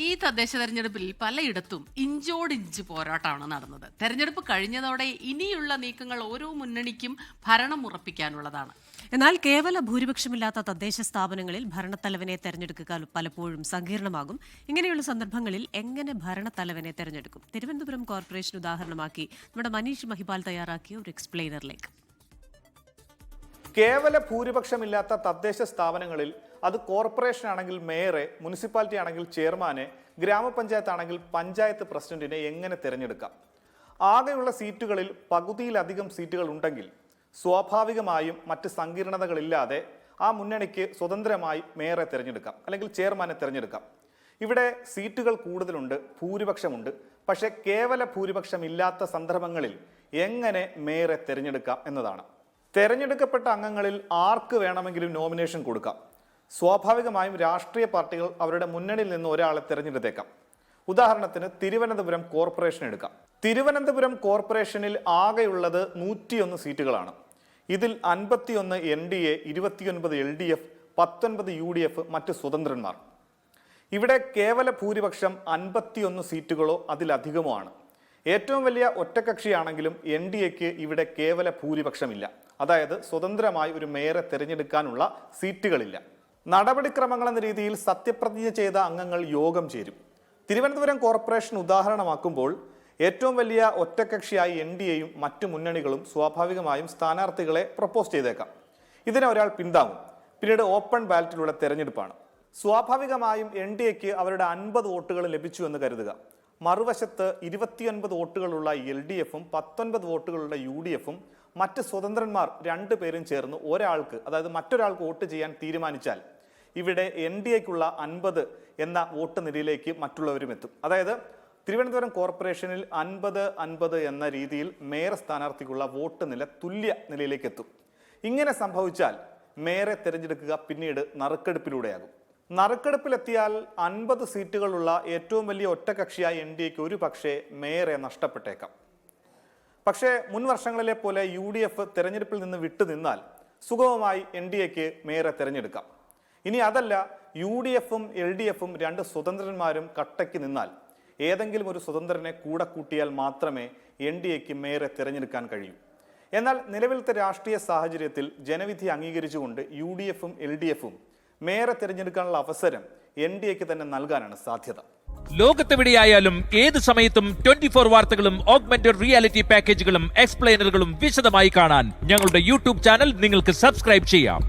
ഈ തദ്ദേശ തെരഞ്ഞെടുപ്പിൽ പലയിടത്തും ഇഞ്ചോടിഞ്ച് പോരാട്ടമാണ് നടന്നത്. തെരഞ്ഞെടുപ്പ് കഴിഞ്ഞതോടെ ഇനിയുള്ള നീക്കങ്ങൾ ഓരോ മുന്നണിക്കും ഭരണം ഉറപ്പിക്കാനുള്ളതാണ്. എന്നാൽ കേവല ഭൂരിപക്ഷമില്ലാത്ത തദ്ദേശ സ്ഥാപനങ്ങളിൽ ഭരണത്തലവനെ തെരഞ്ഞെടുക്കുക പലപ്പോഴും സങ്കീർണമാകും. ഇങ്ങനെയുള്ള സന്ദർഭങ്ങളിൽ എങ്ങനെ ഭരണത്തലവനെ തെരഞ്ഞെടുക്കും? തിരുവനന്തപുരം കോർപ്പറേഷൻ ഉദാഹരണമാക്കി നമ്മുടെ മനീഷ് മഹിപാൽ തയ്യാറാക്കിയ ഒരു എക്സ്പ്ലെയിനറിലേക്ക്. കേവല ഭൂരിപക്ഷമില്ലാത്ത തദ്ദേശ സ്ഥാപനങ്ങളിൽ അത് കോർപ്പറേഷൻ ആണെങ്കിൽ മേയറെ, മുനിസിപ്പാലിറ്റി ആണെങ്കിൽ ചെയർമാനെ, ഗ്രാമപഞ്ചായത്ത് ആണെങ്കിൽ പഞ്ചായത്ത് പ്രസിഡന്റിനെ എങ്ങനെ തിരഞ്ഞെടുക്കാം? ആകെയുള്ള സീറ്റുകളിൽ പകുതിയിലധികം സീറ്റുകൾ ഉണ്ടെങ്കിൽ സ്വാഭാവികമായും മറ്റ് സങ്കീർണതകളില്ലാതെ ആ മുന്നണിക്ക് സ്വതന്ത്രമായി മേയറെ തിരഞ്ഞെടുക്കാം, അല്ലെങ്കിൽ ചെയർമാനെ തിരഞ്ഞെടുക്കാം. ഇവിടെ സീറ്റുകൾ കൂടുതലുണ്ട്, ഭൂരിപക്ഷമുണ്ട്. പക്ഷേ കേവല ഭൂരിപക്ഷമില്ലാത്ത സന്ദർഭങ്ങളിൽ എങ്ങനെ മേയറെ തിരഞ്ഞെടുക്കാം എന്നതാണ്. തെരഞ്ഞെടുക്കപ്പെട്ട അംഗങ്ങളിൽ ആർക്ക് വേണമെങ്കിലും നോമിനേഷൻ കൊടുക്കാം. സ്വാഭാവികമായും രാഷ്ട്രീയ പാർട്ടികൾ അവരുടെ മുന്നണിയിൽ നിന്ന് ഒരാളെ തിരഞ്ഞെടുത്തേക്കാം. ഉദാഹരണത്തിന് തിരുവനന്തപുരം കോർപ്പറേഷൻ എടുക്കാം. തിരുവനന്തപുരം കോർപ്പറേഷനിൽ ആകെയുള്ളത് 101 സീറ്റുകളാണ്. ഇതിൽ 51 NDA, 29 LDF, 19 UDF, മറ്റ് സ്വതന്ത്രന്മാർ. ഇവിടെ കേവല ഭൂരിപക്ഷം 51 സീറ്റുകളോ അതിലധികമോ ആണ്. ഏറ്റവും വലിയ ഒറ്റക്കക്ഷിയാണെങ്കിലും NDAക്ക് ഇവിടെ കേവല ഭൂരിപക്ഷമില്ല. അതായത് സ്വതന്ത്രമായി ഒരു മേയറെ തിരഞ്ഞെടുക്കാനുള്ള സീറ്റുകളില്ല. നടപടിക്രമങ്ങൾ എന്ന രീതിയിൽ സത്യപ്രതിജ്ഞ ചെയ്ത അംഗങ്ങൾ യോഗം ചേരും. തിരുവനന്തപുരം കോർപ്പറേഷൻ ഉദാഹരണമാക്കുമ്പോൾ ഏറ്റവും വലിയ ഒറ്റക്കക്ഷിയായി NDAയും മറ്റു മുന്നണികളും സ്വാഭാവികമായും സ്ഥാനാർത്ഥികളെ പ്രപ്പോസ് ചെയ്തേക്കാം. ഇതിനെ ഒരാൾ പിന്താങ്ങും. പിന്നീട് ഓപ്പൺ ബാലറ്റിലൂടെ തെരഞ്ഞെടുപ്പാണ്. സ്വാഭാവികമായും NDAക്ക് അവരുടെ 50 വോട്ടുകൾ ലഭിച്ചു എന്ന് കരുതുക. മറുവശത്ത് 29 വോട്ടുകളുള്ള LDFും 19 വോട്ടുകളുള്ള UDFും മറ്റ് സ്വതന്ത്രന്മാർ 2 പേരും ചേർന്ന് ഒരാൾക്ക്, അതായത് മറ്റൊരാൾക്ക് വോട്ട് ചെയ്യാൻ തീരുമാനിച്ചാൽ ഇവിടെ NDAക്കുള്ള 50 എന്ന വോട്ട് നിലയിലേക്ക് മറ്റുള്ളവരും എത്തും. അതായത് തിരുവനന്തപുരം കോർപ്പറേഷനിൽ 50-50 എന്ന രീതിയിൽ മേയർ സ്ഥാനാർത്ഥിക്കുള്ള വോട്ട് നില തുല്യ നിലയിലേക്ക് എത്തും. ഇങ്ങനെ സംഭവിച്ചാൽ മേയറെ തിരഞ്ഞെടുക്കുക പിന്നീട് നറുക്കെടുപ്പിലൂടെയാകും. നറുക്കെടുപ്പിലെത്തിയാൽ 50 സീറ്റുകളുള്ള ഏറ്റവും വലിയ ഒറ്റക്കക്ഷിയായ NDAക്ക് ഒരു പക്ഷേ മേയറെ നഷ്ടപ്പെട്ടേക്കാം. പക്ഷേ മുൻ വർഷങ്ങളിലെ പോലെ UDF തെരഞ്ഞെടുപ്പിൽ നിന്ന് വിട്ടുനിന്നാൽ സുഗമമായി NDAക്ക് മേയറെ തിരഞ്ഞെടുക്കാം. ഇനി അതല്ല, UDFും LDFും 2 സ്വതന്ത്രന്മാരും കട്ടയ്ക്ക് നിന്നാൽ ഏതെങ്കിലും ഒരു സ്വതന്ത്രനെ കൂടെ കൂട്ടിയാൽ മാത്രമേ NDAക്ക് മേയറെ തിരഞ്ഞെടുക്കാൻ കഴിയൂ. എന്നാൽ നിലവിലത്തെ രാഷ്ട്രീയ സാഹചര്യത്തിൽ ജനവിധി അംഗീകരിച്ചുകൊണ്ട് UDFും LDFും മേയറെ തിരഞ്ഞെടുക്കാനുള്ള അവസരം NDAക്ക് തന്നെ നൽകാനാണ് സാധ്യത. ലോകത്തെവിടെയായാലും ഏത് സമയത്തും 24 വാർത്തകളും ഓഗ്മെന്റഡ് റിയാലിറ്റി പാക്കേജുകളും എക്സ്പ്ലെയിനറുകളും വിശദമായി കാണാൻ ഞങ്ങളുടെ യൂട്യൂബ് ചാനൽ നിങ്ങൾക്ക് സബ്സ്ക്രൈബ് ചെയ്യാം.